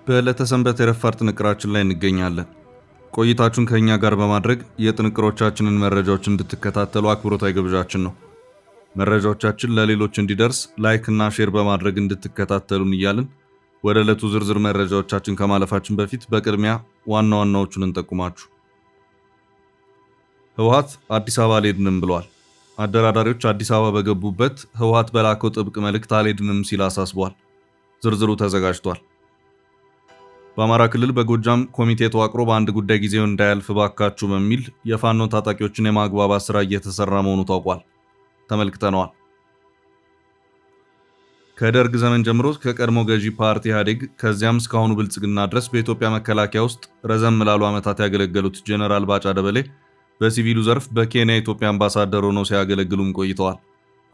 በዕለተ ሰንበት የረፋድ ጥንቅራችን ላይ እንገኛለን። ቆይታችሁን ከእኛ ጋር በማድረግ የጥንቅሮቻችንን መረጃዎች እንድትከታተሉ አክብሮታዊ ግብዣችን ነው። መረጃዎቻችን ለሌሎች እንዲደርስ ላይክ እና ሼር በማድረግ እንድትከታተሉን እያልን ወደ ዕለቱ ዝርዝር መረጃዎቻችን ከማለፋችን በፊት በቅድሚያ ዋና ዋናዎቹን እንጠቁማችሁ። ህወሓት አዲስ አበባ አልሄድንም ብለዋል። አደራዳሪዎች አዲስ አበባ በገቡበት ህወሓት በላከው ጥብቅ መልእክት አልሄድንም ሲል አሳስቧል። ዝርዝሩ ተዘጋጅቷል። በአማራ ክልል በጎጃም ኮሚቴ ተዋቅሮ በአንድ ጉዳይ ጊዜው እንዳያልፍ ባካችሁ በሚል የፋኖ ታጣቂዎችን የማግባባት ስራ እየተሰራ መሆኑ ታውቋል። ተመልክተነዋል። ከደርግ ዘመን ጀምሮ ከቀድሞ ገዢ ፓርቲ ኢህአዴግ ከዚያም እስካሁኑ ብልጽግና ድረስ በኢትዮጵያ መከላከያ ውስጥ ረዘም ላሉ ዓመታት ያገለገሉት ጄኔራል ባጫ ደበሌ በሲቪሉ ዘርፍ በኬንያ የኢትዮጵያ አምባሳደር ሆነው ሲያገለግሉም ቆይተዋል።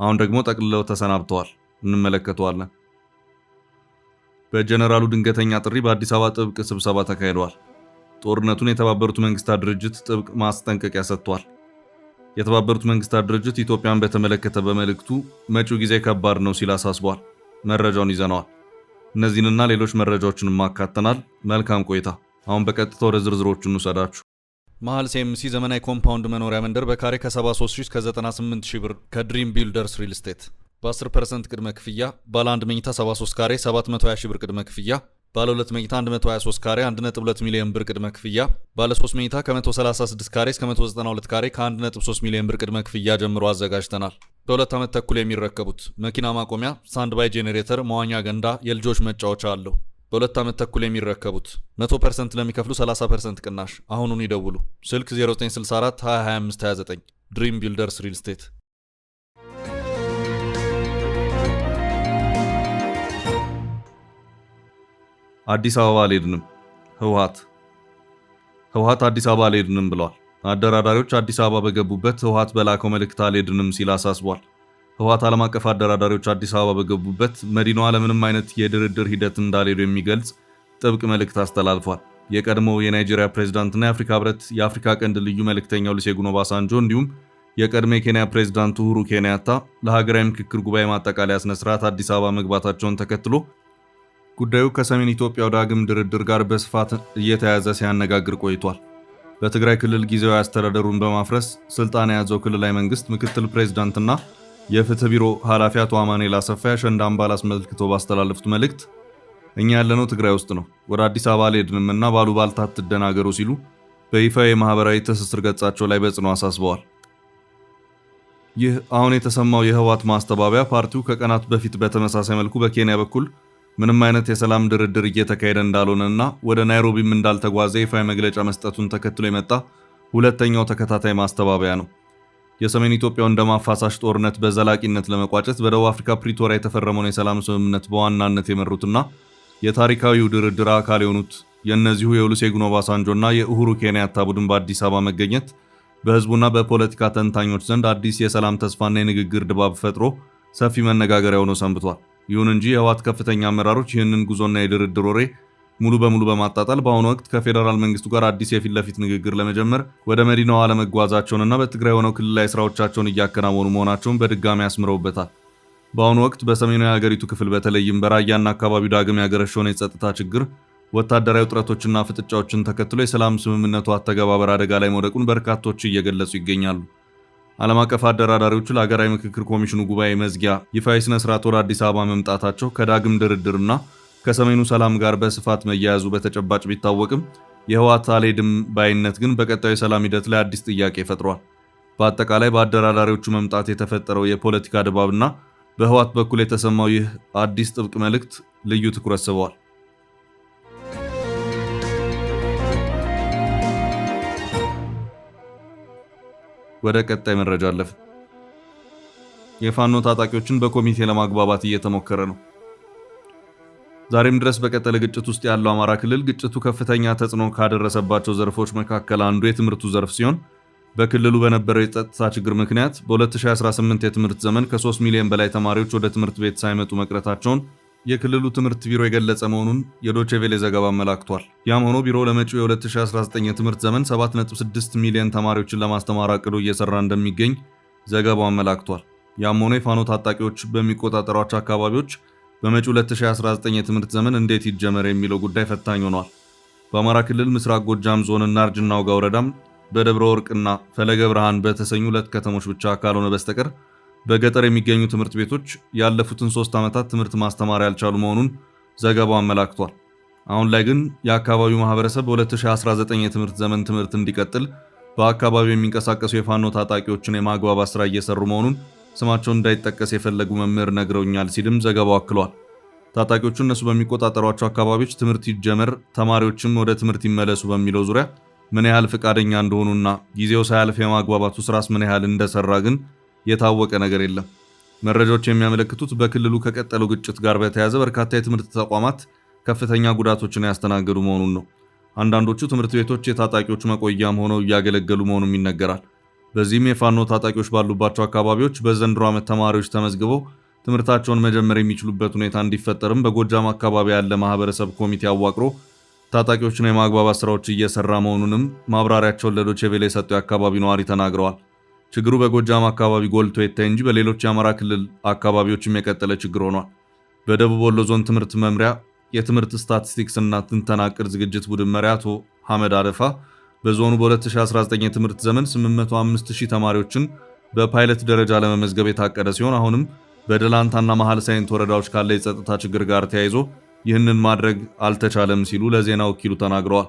አሁን ደግሞ ጠቅልለው ተሰናብተዋል። እንመለከተዋለን። በጀነራሉ ድንገተኛ ጥሪ በአዲስ አበባ ጥብቅ ስብሰባ ተካሂዷል። ጦርነቱን የተባበሩት መንግስታት ድርጅት ጥብቅ ማስጠንቀቂያ ሰጥቷል። የተባበሩት መንግስታት ድርጅት ኢትዮጵያን በተመለከተ በመልእክቱ መጪው ጊዜ ከባድ ነው ሲል አሳስቧል። መረጃውን ይዘነዋል። እነዚህንና ሌሎች መረጃዎችን ማካተናል። መልካም ቆይታ። አሁን በቀጥታ ወደ ዝርዝሮቹ እንውሰዳችሁ። መሃል ሲኤምሲ ዘመናዊ ኮምፓውንድ መኖሪያ መንደር በካሬ ከ73000 እስከ 98000 ብር ከድሪም ቢልደርስ ሪል ስቴት በ10% ቅድመ ክፍያ ባለ 1 መኝታ 73 ካሬ 720,000 ብር ቅድመ ክፍያ፣ ባለ 2 መኝታ 123 ካሬ 1.2 ሚሊዮን ብር ቅድመ ክፍያ፣ ባለ 3 መኝታ ከ136 ካሬ እስከ 192 ካሬ ከ1.3 ሚሊዮን ብር ቅድመ ክፍያ ጀምሮ አዘጋጅተናል። በ2 ዓመት ተኩል የሚረከቡት መኪና ማቆሚያ፣ ሳንድ ባይ ጄኔሬተር፣ መዋኛ ገንዳ፣ የልጆች መጫወቻ አለው። በ2 ዓመት ተኩል የሚረከቡት 100% ለሚከፍሉ 30% ቅናሽ። አሁኑን ይደውሉ። ስልክ 0964 2025 29 ድሪም ቢልደርስ ሪል ስቴት። አዲስ አበባ አልሄድንም። ህወሓት አዲስ አበባ አልሄድንም ብለዋል። አደራዳሪዎች አዲስ አበባ በገቡበት ህወሓት በላከው መልእክት አልሄድንም ሲል አሳስቧል። ህወሓት ዓለም አቀፍ አደራዳሪዎች አዲስ አበባ በገቡበት መዲናዋ ለምንም አይነት የድርድር ሂደት እንዳልሄዱ የሚገልጽ ጥብቅ መልእክት አስተላልፏል። የቀድሞው የናይጄሪያ ፕሬዝዳንትና የአፍሪካ ህብረት የአፍሪካ ቀንድ ልዩ መልእክተኛው ሉሴጉን ኦባሳንጆ እንዲሁም የቀድሞ የኬንያ ፕሬዝዳንት ኡሁሩ ኬንያታ ለሀገራዊ ምክክር ጉባኤ ማጠቃለያ ስነ ስርዓት አዲስ አበባ መግባታቸውን ተከትሎ ጉዳዩ ከሰሜን ኢትዮጵያው ዳግም ድርድር ጋር በስፋት እየተያዘ ሲያነጋግር ቆይቷል። በትግራይ ክልል ጊዜያዊ አስተዳደሩን በማፍረስ ስልጣን የያዘው ክልላዊ መንግስት ምክትል ፕሬዝዳንትና የፍትህ ቢሮ ኃላፊ አቶ አማኑኤል አሰፋ የአሸንዳን በዓል አስመልክቶ ባስተላለፉት መልእክት እኛ ያለነው ትግራይ ውስጥ ነው፣ ወደ አዲስ አበባ አልሄድንምና ባሉባልታ አትደናገሩ ሲሉ በይፋ የማህበራዊ ትስስር ገጻቸው ላይ በጽኑ አሳስበዋል። ይህ አሁን የተሰማው የህወሓት ማስተባበያ ፓርቲው ከቀናት በፊት በተመሳሳይ መልኩ በኬንያ በኩል ምንም አይነት የሰላም ድርድር እየተካሄደ እንዳልሆነና ወደ ናይሮቢም እንዳልተጓዘ ይፋዊ መግለጫ መስጠቱን ተከትሎ የመጣ ሁለተኛው ተከታታይ ማስተባበያ ነው። የሰሜን ኢትዮጵያው ደም አፋሳሽ ጦርነት በዘላቂነት ለመቋጨት በደቡብ አፍሪካ ፕሪቶሪያ የተፈረመውን የሰላም ስምምነት በዋናነት የመሩትና የታሪካዊው ድርድር አካል የሆኑት የእነዚሁ የኦሉሴጉን ኦባሳንጆና የኡሁሩ ኬንያታ ቡድን በአዲስ አበባ መገኘት በህዝቡና በፖለቲካ ተንታኞች ዘንድ አዲስ የሰላም ተስፋና የንግግር ድባብ ፈጥሮ ሰፊ መነጋገሪያ ሆኖ ሰንብቷል። ይሁን እንጂ የህወሓት ከፍተኛ አመራሮች ይህንን ጉዞና የድርድር ወሬ ሙሉ በሙሉ በማጣጣል በአሁኑ ወቅት ከፌዴራል መንግስቱ ጋር አዲስ የፊት ለፊት ንግግር ለመጀመር ወደ መዲናዋ አለመጓዛቸውንና በትግራይ ሆነው ክልላዊ ስራዎቻቸውን እያከናወኑ መሆናቸውን በድጋሚ አስምረውበታል። በአሁኑ ወቅት በሰሜኑ የሀገሪቱ ክፍል በተለይም በራያና አካባቢው ዳግም ያገረሸውን የጸጥታ ችግር፣ ወታደራዊ ውጥረቶችና ፍጥጫዎችን ተከትሎ የሰላም ስምምነቱ አተገባበር አደጋ ላይ መውደቁን በርካቶች እየገለጹ ይገኛሉ። ዓለም አቀፍ አደራዳሪዎቹ ለሀገራዊ ምክክር ኮሚሽኑ ጉባኤ መዝጊያ ይፋዊ ስነ ስርዓት ወደ አዲስ አበባ መምጣታቸው ከዳግም ድርድርና ከሰሜኑ ሰላም ጋር በስፋት መያያዙ በተጨባጭ ቢታወቅም የህወሓት አልሄድም ባይነት ግን በቀጣዩ ሰላም ሂደት ላይ አዲስ ጥያቄ ፈጥሯል። በአጠቃላይ በአደራዳሪዎቹ መምጣት የተፈጠረው የፖለቲካ ድባብና በህወሓት በኩል የተሰማው ይህ አዲስ ጥብቅ መልእክት ልዩ ትኩረት ስበዋል። ወደ ቀጣይ መረጃ አለፈ። የፋኖ ታጣቂዎችን በኮሚቴ ለማግባባት እየተሞከረ ነው። ዛሬም ድረስ በቀጠለ ግጭት ውስጥ ያለው አማራ ክልል ግጭቱ ከፍተኛ ተጽዕኖ ካደረሰባቸው ዘርፎች መካከል አንዱ የትምህርቱ ዘርፍ ሲሆን በክልሉ በነበረው የጸጥታ ችግር ምክንያት በ2018 የትምህርት ዘመን ከ3 ሚሊዮን በላይ ተማሪዎች ወደ ትምህርት ቤት ሳይመጡ መቅረታቸውን የክልሉ ትምህርት ቢሮ የገለጸ መሆኑን የዶቼ ቬሌ ዘገባ አመላክቷል። ያም ሆኖ ቢሮው ለመጪው የ2019 የትምህርት ዘመን 7.6 ሚሊዮን ተማሪዎችን ለማስተማር አቅዶ እየሰራ እንደሚገኝ ዘገባው አመላክቷል። ያም ሆኖ የፋኖ ታጣቂዎች በሚቆጣጠሯቸው አካባቢዎች በመጪው 2019 የትምህርት ዘመን እንዴት ይጀመር የሚለው ጉዳይ ፈታኝ ሆኗል። በአማራ ክልል ምስራቅ ጎጃም ዞንና እርጅና ውጋ ወረዳም በደብረ ወርቅና ፈለገ ብርሃን በተሰኙ 2 ከተሞች ብቻ ካልሆነ በስተቀር በገጠር የሚገኙ ትምህርት ቤቶች ያለፉትን 3 ዓመታት ትምህርት ማስተማር ያልቻሉ መሆኑን ዘገባው አመላክቷል። አሁን ላይ ግን የአካባቢው ማህበረሰብ በ2019 የትምህርት ዘመን ትምህርት እንዲቀጥል በአካባቢው የሚንቀሳቀሱ የፋኖ ታጣቂዎችን የማግባባት ስራ እየሰሩ መሆኑን ስማቸውን እንዳይጠቀስ የፈለጉ መምህር ነግረውኛል ሲልም ዘገባው አክሏል። ታጣቂዎቹ እነሱ በሚቆጣጠሯቸው አካባቢዎች ትምህርት ይጀመር፣ ተማሪዎችም ወደ ትምህርት ይመለሱ በሚለው ዙሪያ ምን ያህል ፈቃደኛ እንደሆኑና ጊዜው ሳያልፍ የማግባባቱ ስራስ ምን ያህል እንደሰራ ግን የታወቀ ነገር የለም። መረጃዎች የሚያመለክቱት በክልሉ ከቀጠለው ግጭት ጋር በተያያዘ በርካታ የትምህርት ተቋማት ከፍተኛ ጉዳቶችን ያስተናገዱ መሆኑን ነው። አንዳንዶቹ ትምህርት ቤቶች የታጣቂዎች መቆያም ሆነው እያገለገሉ መሆኑም ይነገራል። በዚህም የፋኖ ታጣቂዎች ባሉባቸው አካባቢዎች በዘንድሮ ዓመት ተማሪዎች ተመዝግበው ትምህርታቸውን መጀመር የሚችሉበት ሁኔታ እንዲፈጠርም በጎጃም አካባቢ ያለ ማህበረሰብ ኮሚቴ አዋቅሮ ታጣቂዎችን የማግባባት ስራዎች እየሰራ መሆኑንም ማብራሪያቸውን ለዶቼ ቬለ የሰጡ የአካባቢ ነዋሪ ተናግረዋል። ችግሩ በጎጃም አካባቢ ጎልቶ የታይ እንጂ በሌሎች የአማራ ክልል አካባቢዎችም የቀጠለ ችግር ሆኗል። በደቡብ ወሎ ዞን ትምህርት መምሪያ የትምህርት ስታቲስቲክስ እና ትንተና ዕቅድ ዝግጅት ቡድን መሪ አቶ ሐመድ አደፋ በዞኑ በ2019 የትምህርት ዘመን 805,000 ተማሪዎችን በፓይለት ደረጃ ለመመዝገብ የታቀደ ሲሆን አሁንም በደላንታና መሃል ሳይንት ወረዳዎች ካለ የጸጥታ ችግር ጋር ተያይዞ ይህንን ማድረግ አልተቻለም ሲሉ ለዜና ወኪሉ ተናግረዋል።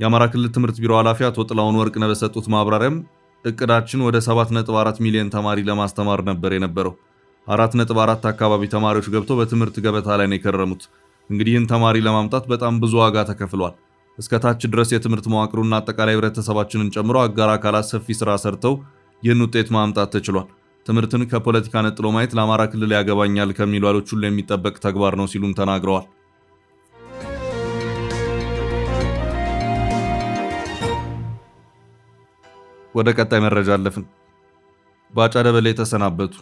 የአማራ ክልል ትምህርት ቢሮ ኃላፊ አቶ ጥላሁን ወርቅነህ በሰጡት ማብራሪያም እቅዳችን ወደ 7.4 ሚሊዮን ተማሪ ለማስተማር ነበር የነበረው። 4.4 አካባቢ ተማሪዎች ገብተው በትምህርት ገበታ ላይ ነው የከረሙት። እንግዲህ ይህን ተማሪ ለማምጣት በጣም ብዙ ዋጋ ተከፍሏል። እስከ ታች ድረስ የትምህርት መዋቅሩና አጠቃላይ ህብረተሰባችንን ጨምሮ አጋር አካላት ሰፊ ስራ ሰርተው ይህን ውጤት ማምጣት ተችሏል። ትምህርትን ከፖለቲካ ነጥሎ ማየት ለአማራ ክልል ያገባኛል ከሚሉ ኃይሎች ሁሉ የሚጠበቅ ተግባር ነው ሲሉም ተናግረዋል። ወደ ቀጣይ መረጃ አለፍን። ባጫ ደበሌ ተሰናበቱ።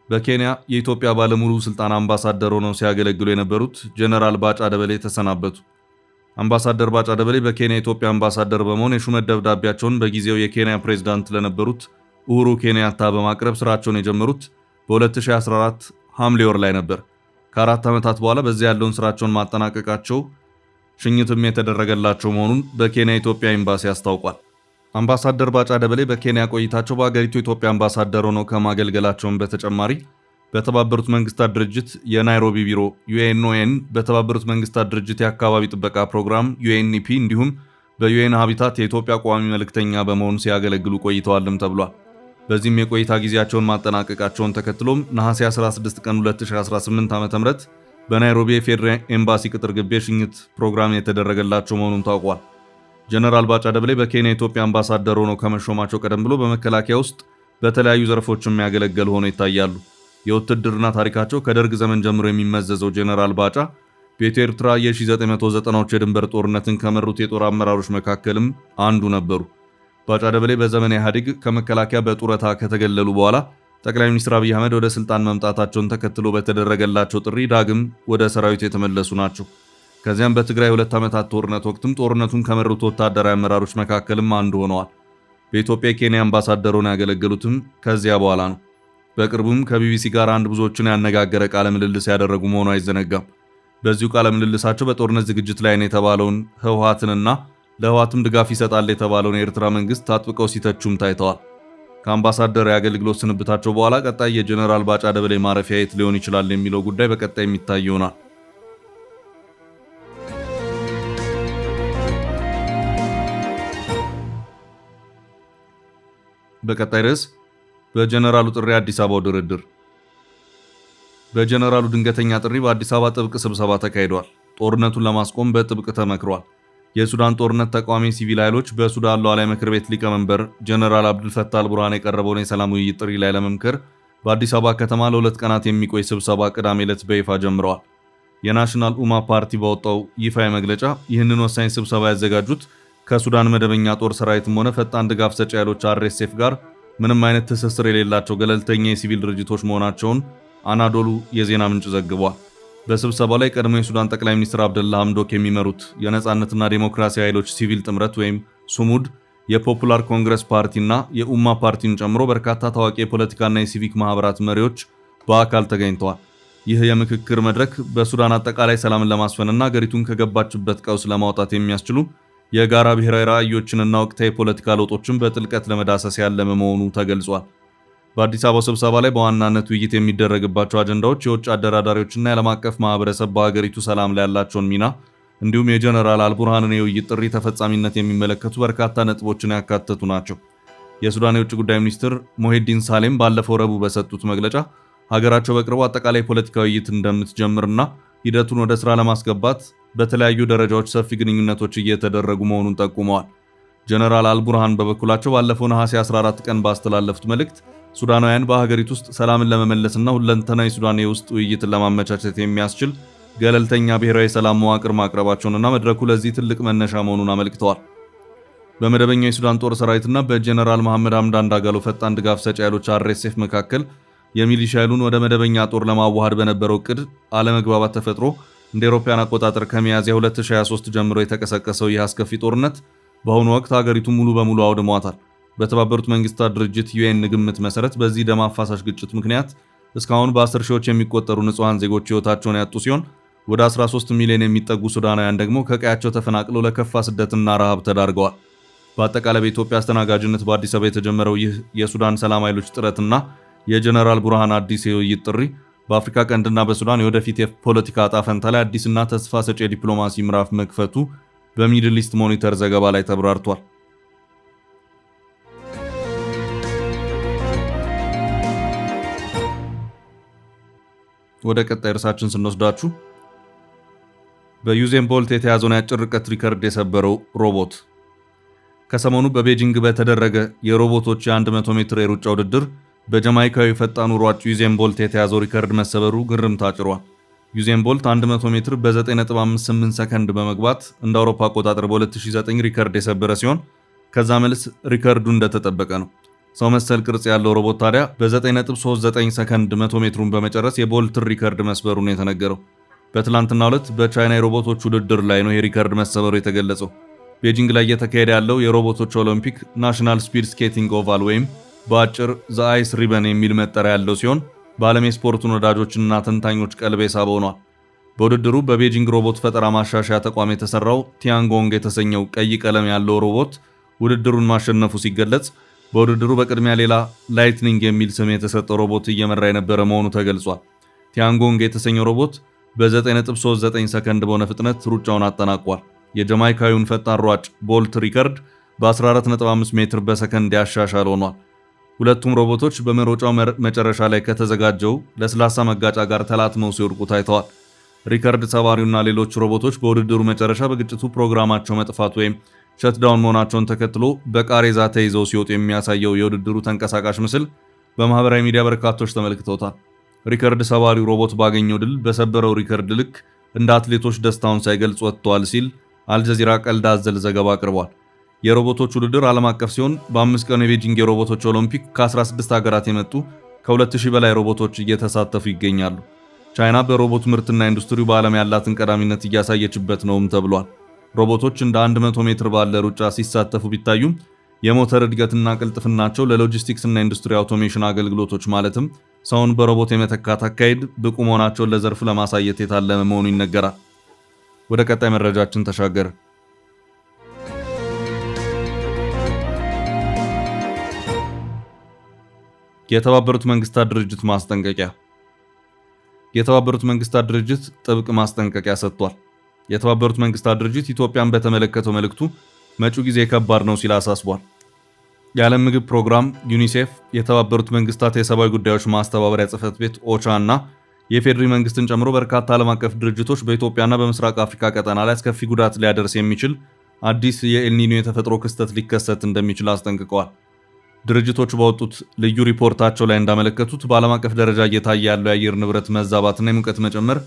በኬንያ የኢትዮጵያ ባለሙሉ ስልጣን አምባሳደር ሆነው ሲያገለግሉ የነበሩት ጀነራል ባጫ ደበሌ ተሰናበቱ። አምባሳደር ባጫ ደበሌ በኬንያ የኢትዮጵያ አምባሳደር በመሆን የሹመት ደብዳቤያቸውን በጊዜው የኬንያ ፕሬዝዳንት ለነበሩት ኡሁሩ ኬንያታ በማቅረብ ስራቸውን የጀመሩት በ2014 ሐምሌ ወር ላይ ነበር። ከ4 ዓመታት በኋላ በዚያ ያለውን ስራቸውን ማጠናቀቃቸው ሽኝትም የተደረገላቸው መሆኑን በኬንያ የኢትዮጵያ ኤምባሲ አስታውቋል። አምባሳደር ባጫ ደበሌ በኬንያ ቆይታቸው በአገሪቱ የኢትዮጵያ አምባሳደር ሆነው ከማገልገላቸውን በተጨማሪ በተባበሩት መንግስታት ድርጅት የናይሮቢ ቢሮ ዩኤንኦኤን፣ በተባበሩት መንግስታት ድርጅት የአካባቢ ጥበቃ ፕሮግራም ዩኤንኢፒ እንዲሁም በዩኤን ሃቢታት የኢትዮጵያ ቋሚ መልእክተኛ በመሆን ሲያገለግሉ ቆይተዋልም ተብሏል። በዚህም የቆይታ ጊዜያቸውን ማጠናቀቃቸውን ተከትሎም ነሐሴ 16 ቀን 2018 ዓ.ም በናይሮቢ የፌዴራል ኤምባሲ ቅጥር ግቢ የሽኝት ፕሮግራም የተደረገላቸው መሆኑን ታውቋል። ጀነራል ባጫ ደበሌ በኬንያ የኢትዮጵያ አምባሳደር ሆነው ከመሾማቸው ቀደም ብሎ በመከላከያ ውስጥ በተለያዩ ዘርፎች የሚያገለግሉ ሆነው ይታያሉ። የውትድርና ታሪካቸው ከደርግ ዘመን ጀምሮ የሚመዘዘው ጀነራል ባጫ በኢትዮ ኤርትራ የ1990ዎቹ የድንበር ጦርነትን ከመሩት የጦር አመራሮች መካከልም አንዱ ነበሩ። ባጫ ደበሌ በዘመነ ኢህአዴግ ከመከላከያ በጡረታ ከተገለሉ በኋላ ጠቅላይ ሚኒስትር አብይ አህመድ ወደ ስልጣን መምጣታቸውን ተከትሎ በተደረገላቸው ጥሪ ዳግም ወደ ሰራዊት የተመለሱ ናቸው። ከዚያም በትግራይ 2 ዓመታት ጦርነት ወቅትም ጦርነቱን ከመሩት ወታደራዊ አመራሮች መካከልም አንዱ ሆነዋል። በኢትዮጵያ የኬንያ አምባሳደር ሆነው ያገለገሉትም ከዚያ በኋላ ነው። በቅርቡም ከቢቢሲ ጋር አንድ ብዙዎችን ያነጋገረ ቃለ ምልልስ ያደረጉ መሆኑ አይዘነጋም። በዚሁ ቃለ ምልልሳቸው በጦርነት ዝግጅት ላይ ነው የተባለውን ህወሓትንና ለህወሓትም ድጋፍ ይሰጣል የተባለውን የኤርትራ መንግስት አጥብቀው ሲተቹም ታይተዋል። ከአምባሳደር የአገልግሎት ስንብታቸው በኋላ ቀጣይ የጀነራል ባጫ ደበሌ ማረፊያ የት ሊሆን ይችላል የሚለው ጉዳይ በቀጣይ የሚታይ ይሆናል። በቀጣይ ርዕስ በጀነራሉ ጥሪ አዲስ አበባው ድርድር። በጀነራሉ ድንገተኛ ጥሪ በአዲስ አበባ ጥብቅ ስብሰባ ተካሂዷል። ጦርነቱን ለማስቆም በጥብቅ ተመክሯል። የሱዳን ጦርነት ተቃዋሚ ሲቪል ኃይሎች በሱዳን ሉዓላዊ ምክር ቤት ሊቀመንበር ጀነራል አብዱልፈታህ አልቡርሃን የቀረበውን የሰላም ውይይት ጥሪ ላይ ለመምከር በአዲስ አበባ ከተማ ለ2 ቀናት የሚቆይ ስብሰባ ቅዳሜ ዕለት በይፋ ጀምረዋል። የናሽናል ኡማ ፓርቲ ባወጣው ይፋዊ መግለጫ ይህንን ወሳኝ ስብሰባ ያዘጋጁት ከሱዳን መደበኛ ጦር ሰራዊትም ሆነ ፈጣን ድጋፍ ሰጪ ኃይሎች RSF ጋር ምንም አይነት ትስስር የሌላቸው ገለልተኛ የሲቪል ድርጅቶች መሆናቸውን አናዶሉ የዜና ምንጭ ዘግቧል። በስብሰባው ላይ ቀድሞ የሱዳን ጠቅላይ ሚኒስትር አብደላ ሐምዶክ የሚመሩት የነጻነትና ዴሞክራሲ ኃይሎች ሲቪል ጥምረት ወይም ሱሙድ፣ የፖፑላር ኮንግረስ ፓርቲና የኡማ ፓርቲን ጨምሮ በርካታ ታዋቂ የፖለቲካና የሲቪክ ማህበራት መሪዎች በአካል ተገኝተዋል። ይህ የምክክር መድረክ በሱዳን አጠቃላይ ሰላምን ለማስፈንና አገሪቱን ከገባችበት ቀውስ ለማውጣት የሚያስችሉ የጋራ ብሔራዊ ራዕዮችንና ወቅታዊ የፖለቲካ ለውጦችን በጥልቀት ለመዳሰስ ያለመ መሆኑ ተገልጿል። በአዲስ አበባው ስብሰባ ላይ በዋናነት ውይይት የሚደረግባቸው አጀንዳዎች የውጭ አደራዳሪዎችና የዓለም አቀፍ ማህበረሰብ በሀገሪቱ ሰላም ላይ ያላቸውን ሚና እንዲሁም የጀነራል አልቡርሃንን የውይይት ጥሪ ተፈጻሚነት የሚመለከቱ በርካታ ነጥቦችን ያካተቱ ናቸው። የሱዳን የውጭ ጉዳይ ሚኒስትር ሞሄዲን ሳሌም ባለፈው ረቡዕ በሰጡት መግለጫ ሀገራቸው በቅርቡ አጠቃላይ ፖለቲካዊ ውይይት እንደምትጀምርና ሂደቱን ወደ ስራ ለማስገባት በተለያዩ ደረጃዎች ሰፊ ግንኙነቶች እየተደረጉ መሆኑን ጠቁመዋል። ጀነራል አልቡርሃን በበኩላቸው ባለፈው ነሐሴ 14 ቀን ባስተላለፉት መልእክት ሱዳናውያን በሀገሪቱ ውስጥ ሰላምን ለመመለስና ሁለንተናዊ ሱዳን የውስጥ ውይይትን ለማመቻቸት የሚያስችል ገለልተኛ ብሔራዊ ሰላም መዋቅር ማቅረባቸውንና መድረኩ ለዚህ ትልቅ መነሻ መሆኑን አመልክተዋል። በመደበኛው የሱዳን ጦር ሰራዊትና በጀነራል መሐመድ ሐምዳን ዳጋሎ ፈጣን ድጋፍ ሰጪ ኃይሎች RSF መካከል የሚሊሻ ኃይሉን ወደ መደበኛ ጦር ለማዋሃድ በነበረው እቅድ አለመግባባት ተፈጥሮ እንደ አውሮፓውያን አቆጣጠር ከሚያዝያ 2023 ጀምሮ የተቀሰቀሰው ይህ አስከፊ ጦርነት በአሁኑ ወቅት ሀገሪቱን ሙሉ በሙሉ አውድሟታል። በተባበሩት መንግስታት ድርጅት UN ግምት መሰረት በዚህ ደም አፋሳሽ ግጭት ምክንያት እስካሁን በ10 ሺዎች የሚቆጠሩ ንጹሃን ዜጎች ሕይወታቸውን ያጡ ሲሆን ወደ 13 ሚሊዮን የሚጠጉ ሱዳናውያን ደግሞ ከቀያቸው ተፈናቅለው ለከፋ ስደትና ረሃብ ተዳርገዋል። በአጠቃላይ በኢትዮጵያ አስተናጋጅነት በአዲስ አበባ የተጀመረው ይህ የሱዳን ሰላም ኃይሎች ጥረትና የጀነራል ቡርሃን አዲስ የውይይት ጥሪ በአፍሪካ ቀንድና በሱዳን የወደፊት የፖለቲካ ዕጣ ፈንታ ላይ አዲስና ተስፋ ሰጪ የዲፕሎማሲ ምዕራፍ መክፈቱ በሚድል ኢስት ሞኒተር ዘገባ ላይ ተብራርቷል። ወደ ቀጣይ ርዕሳችን ስንወስዳችሁ በዩዜን ቦልት የተያዘውን የአጭር ርቀት ሪከርድ የሰበረው ሮቦት። ከሰሞኑ በቤጂንግ በተደረገ የሮቦቶች የ100 ሜትር የሩጫ ውድድር በጀማይካዊ ፈጣኑ ሯጭ ዩዜን ቦልት የተያዘው ሪከርድ መሰበሩ ግርምት አጭሯል። ዩዜን ቦልት 100 ሜትር በ9.58 ሰከንድ በመግባት እንደ አውሮፓ አቆጣጠር በ2009 ሪከርድ የሰበረ ሲሆን ከዛ መልስ ሪከርዱ እንደተጠበቀ ነው። ሰው መሰል ቅርጽ ያለው ሮቦት ታዲያ በ9.39 ሰከንድ 100 ሜትሩን በመጨረስ የቦልትን ሪከርድ መስበሩን የተነገረው በትላንትናው ዕለት በቻይና የሮቦቶች ውድድር ላይ ነው የሪከርድ መሰበሩ የተገለጸው። ቤጂንግ ላይ እየተካሄደ ያለው የሮቦቶች ኦሎምፒክ ናሽናል ስፒድ ስኬቲንግ ኦቫል ወይም በአጭር ዘ አይስ ሪበን የሚል መጠሪያ ያለው ሲሆን በዓለም የስፖርቱን ወዳጆችና ተንታኞች ቀልብ የሳበ ሆኗል። በውድድሩ በቤጂንግ ሮቦት ፈጠራ ማሻሻያ ተቋም የተሰራው ቲያንጎንግ የተሰኘው ቀይ ቀለም ያለው ሮቦት ውድድሩን ማሸነፉ ሲገለጽ፣ በውድድሩ በቅድሚያ ሌላ ላይትኒንግ የሚል ስም የተሰጠው ሮቦት እየመራ የነበረ መሆኑ ተገልጿል። ቲያንጎንግ የተሰኘው ሮቦት በ9.39 ሰከንድ በሆነ ፍጥነት ሩጫውን አጠናቋል። የጀማይካዊውን ፈጣን ሯጭ ቦልት ሪከርድ በ14.5 ሜትር በሰከንድ ያሻሻል ሆኗል። ሁለቱም ሮቦቶች በመሮጫው መጨረሻ ላይ ከተዘጋጀው ለስላሳ መጋጫ ጋር ተላትመው ሲወድቁ ታይተዋል። ሪከርድ ሰባሪውና ሌሎች ሮቦቶች በውድድሩ መጨረሻ በግጭቱ ፕሮግራማቸው መጥፋት ወይም ሸትዳውን መሆናቸውን ተከትሎ በቃሬዛ ተይዘው ሲወጡ የሚያሳየው የውድድሩ ተንቀሳቃሽ ምስል በማህበራዊ ሚዲያ በርካቶች ተመልክተውታል። ሪከርድ ሰባሪው ሮቦት ባገኘው ድል በሰበረው ሪከርድ ልክ እንደ አትሌቶች ደስታውን ሳይገልጽ ወጥቷል ሲል አልጀዚራ ቀልድ አዘል ዘገባ አቅርቧል። የሮቦቶች ውድድር ዓለም አቀፍ ሲሆን በ5 ቀኑ የቤጂንግ የሮቦቶች ኦሎምፒክ ከ16 ሀገራት የመጡ ከ2000 በላይ ሮቦቶች እየተሳተፉ ይገኛሉ። ቻይና በሮቦት ምርትና ኢንዱስትሪው በዓለም ያላትን ቀዳሚነት እያሳየችበት ነውም ተብሏል። ሮቦቶች እንደ 100 ሜትር ባለ ሩጫ ሲሳተፉ ቢታዩም የሞተር እድገትና ቅልጥፍናቸው ለሎጂስቲክስ እና ኢንዱስትሪ አውቶሜሽን አገልግሎቶች ማለትም ሰውን በሮቦት የመተካት አካሄድ ብቁ መሆናቸውን ለዘርፉ ለማሳየት የታለመ መሆኑ ይነገራል። ወደ ቀጣይ መረጃችን ተሻገረ። የተባበሩት መንግስታት ድርጅት ማስጠንቀቂያ። የተባበሩት መንግስታት ድርጅት ጥብቅ ማስጠንቀቂያ ሰጥቷል። የተባበሩት መንግስታት ድርጅት ኢትዮጵያን በተመለከተው መልእክቱ መጪው ጊዜ ከባድ ነው ሲል አሳስቧል። የዓለም ምግብ ፕሮግራም ዩኒሴፍ፣ የተባበሩት መንግስታት የሰብአዊ ጉዳዮች ማስተባበሪያ ጽሕፈት ቤት ኦቻ እና የፌዴሪ መንግስትን ጨምሮ በርካታ ዓለም አቀፍ ድርጅቶች በኢትዮጵያና በምስራቅ አፍሪካ ቀጠና ላይ አስከፊ ጉዳት ሊያደርስ የሚችል አዲስ የኤልኒኖ የተፈጥሮ ክስተት ሊከሰት እንደሚችል አስጠንቅቀዋል። ድርጅቶቹ ባወጡት ልዩ ሪፖርታቸው ላይ እንዳመለከቱት በዓለም አቀፍ ደረጃ እየታየ ያለው የአየር ንብረት መዛባትና የሙቀት መጨመር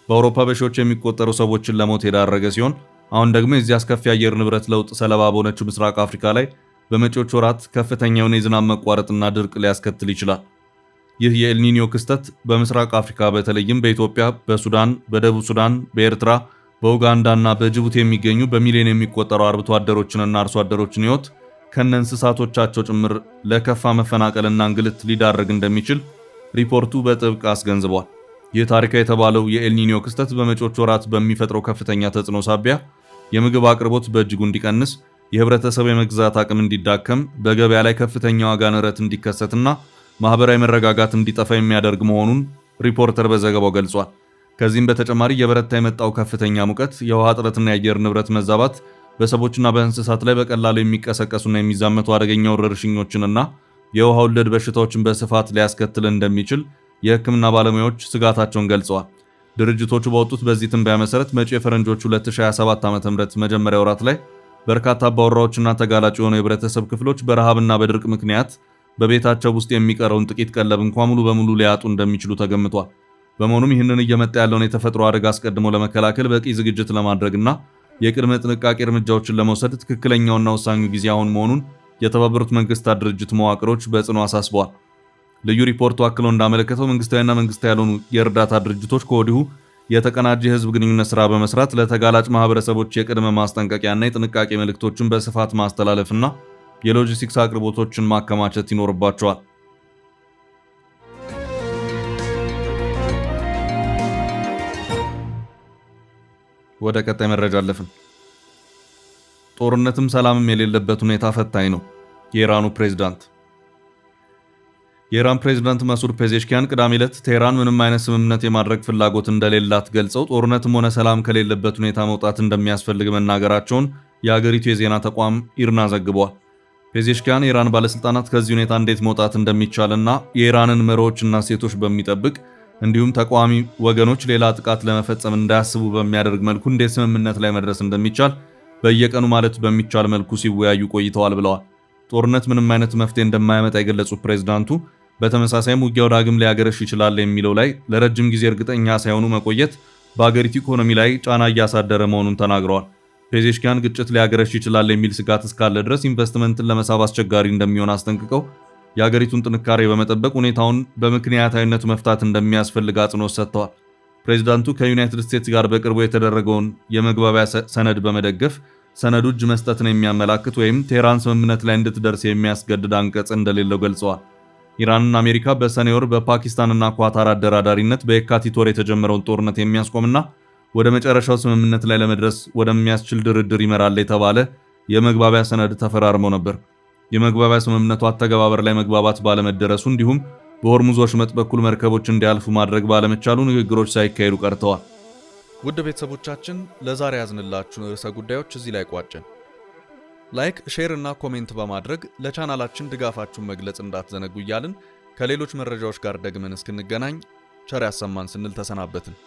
በአውሮፓ በሺዎች የሚቆጠሩ ሰዎችን ለሞት የዳረገ ሲሆን አሁን ደግሞ የዚህ አስከፊ የአየር ንብረት ለውጥ ሰለባ በሆነችው ምስራቅ አፍሪካ ላይ በመጪዎች ወራት ከፍተኛ የሆነ የዝናብ መቋረጥና ድርቅ ሊያስከትል ይችላል። ይህ የኤልኒኒዮ ክስተት በምስራቅ አፍሪካ በተለይም በኢትዮጵያ፣ በሱዳን፣ በደቡብ ሱዳን፣ በኤርትራ፣ በኡጋንዳና በጅቡቲ የሚገኙ በሚሊዮን የሚቆጠሩ አርብቶ አደሮችንና አርሶ አደሮችን ሕይወት ከነ እንስሳቶቻቸው ጭምር ለከፋ መፈናቀልና እንግልት ሊዳረግ እንደሚችል ሪፖርቱ በጥብቅ አስገንዝቧል። ይህ ታሪካዊ የተባለው የኤልኒኒዮ ክስተት በመጪዎቹ ወራት በሚፈጥረው ከፍተኛ ተጽዕኖ ሳቢያ የምግብ አቅርቦት በእጅጉ እንዲቀንስ፣ የህብረተሰብ የመግዛት አቅም እንዲዳከም፣ በገበያ ላይ ከፍተኛ ዋጋ ንረት እንዲከሰትና ማህበራዊ መረጋጋት እንዲጠፋ የሚያደርግ መሆኑን ሪፖርተር በዘገባው ገልጿል። ከዚህም በተጨማሪ የበረታ የመጣው ከፍተኛ ሙቀት፣ የውሃ እጥረትና የአየር ንብረት መዛባት በሰዎችና በእንስሳት ላይ በቀላሉ የሚቀሰቀሱና የሚዛመቱ አደገኛ ወረርሽኞችንና የውሃ ወለድ በሽታዎችን በስፋት ሊያስከትል እንደሚችል የሕክምና ባለሙያዎች ስጋታቸውን ገልጸዋል። ድርጅቶቹ ባወጡት በዚህ ትንበያ መሰረት መጪው የፈረንጆቹ 2027 ዓ.ም መጀመሪያ ወራት ላይ በርካታ አባወራዎችና ተጋላጭ የሆኑ የህብረተሰብ ክፍሎች በረሃብና በድርቅ ምክንያት በቤታቸው ውስጥ የሚቀረውን ጥቂት ቀለብ እንኳን ሙሉ በሙሉ ሊያጡ እንደሚችሉ ተገምቷል። በመሆኑም ይህንን እየመጣ ያለውን የተፈጥሮ አደጋ አስቀድሞ ለመከላከል በቂ ዝግጅት ለማድረግና የቅድመ ጥንቃቄ እርምጃዎችን ለመውሰድ ትክክለኛውና ወሳኙ ጊዜ አሁን መሆኑን የተባበሩት መንግስታት ድርጅት መዋቅሮች በጽኑ አሳስበዋል። ልዩ ሪፖርቱ አክሎ እንዳመለከተው መንግስታዊና መንግስታዊ ያልሆኑ የእርዳታ ድርጅቶች ከወዲሁ የተቀናጀ የህዝብ ግንኙነት ሥራ በመስራት ለተጋላጭ ማህበረሰቦች የቅድመ ማስጠንቀቂያና የጥንቃቄ መልእክቶችን በስፋት ማስተላለፍና የሎጂስቲክስ አቅርቦቶችን ማከማቸት ይኖርባቸዋል። ወደ ቀጣይ መረጃ አለፍን። ጦርነትም ሰላምም የሌለበት ሁኔታ ፈታኝ ነው። የኢራኑ ፕሬዝዳንት የኢራን ፕሬዝዳንት መሱድ ፔዜሽኪያን ቅዳሜ ዕለት ቴህራን ምንም አይነት ስምምነት የማድረግ ፍላጎት እንደሌላት ገልጸው ጦርነትም ሆነ ሰላም ከሌለበት ሁኔታ መውጣት እንደሚያስፈልግ መናገራቸውን የአገሪቱ የዜና ተቋም ኢርና ዘግቧል። ፔዜሽኪያን የኢራን ባለስልጣናት ከዚህ ሁኔታ እንዴት መውጣት እንደሚቻልና የኢራንን መሪዎችና ሴቶች በሚጠብቅ እንዲሁም ተቃዋሚ ወገኖች ሌላ ጥቃት ለመፈጸም እንዳያስቡ በሚያደርግ መልኩ እንዴት ስምምነት ላይ መድረስ እንደሚቻል በየቀኑ ማለት በሚቻል መልኩ ሲወያዩ ቆይተዋል ብለዋል። ጦርነት ምንም አይነት መፍትሄ እንደማያመጣ የገለጹት ፕሬዝዳንቱ በተመሳሳይም ውጊያው ዳግም ሊያገረሽ ይችላል የሚለው ላይ ለረጅም ጊዜ እርግጠኛ ሳይሆኑ መቆየት በአገሪቱ ኢኮኖሚ ላይ ጫና እያሳደረ መሆኑን ተናግረዋል። ፔዜሽኪያን ግጭት ሊያገረሽ ይችላል የሚል ስጋት እስካለ ድረስ ኢንቨስትመንትን ለመሳብ አስቸጋሪ እንደሚሆን አስጠንቅቀው የአገሪቱን ጥንካሬ በመጠበቅ ሁኔታውን በምክንያታዊነት መፍታት እንደሚያስፈልግ አጽንኦት ሰጥተዋል። ፕሬዝዳንቱ ከዩናይትድ ስቴትስ ጋር በቅርቡ የተደረገውን የመግባቢያ ሰነድ በመደገፍ ሰነዱ እጅ መስጠትን የሚያመላክት ወይም ቴህራን ስምምነት ላይ እንድትደርስ የሚያስገድድ አንቀጽ እንደሌለው ገልጸዋል። ኢራንና አሜሪካ በሰኔ ወር በፓኪስታንና ኳታር አደራዳሪነት በየካቲት ወር የተጀመረውን ጦርነት የሚያስቆምና ወደ መጨረሻው ስምምነት ላይ ለመድረስ ወደሚያስችል ድርድር ይመራል የተባለ የመግባቢያ ሰነድ ተፈራርመው ነበር። የመግባቢያ ስምምነቱ አተገባበር ላይ መግባባት ባለመደረሱ እንዲሁም በሆርሙዝ ወሽመጥ በኩል መርከቦች እንዲያልፉ ማድረግ ባለመቻሉ ንግግሮች ሳይካሄዱ ቀርተዋል። ውድ ቤተሰቦቻችን ለዛሬ ያዝንላችሁን ርዕሰ ጉዳዮች እዚህ ላይ ቋጭን። ላይክ፣ ሼር እና ኮሜንት በማድረግ ለቻናላችን ድጋፋችሁን መግለጽ እንዳትዘነጉ እያልን ከሌሎች መረጃዎች ጋር ደግመን እስክንገናኝ ቸር ያሰማን ስንል ተሰናበትን።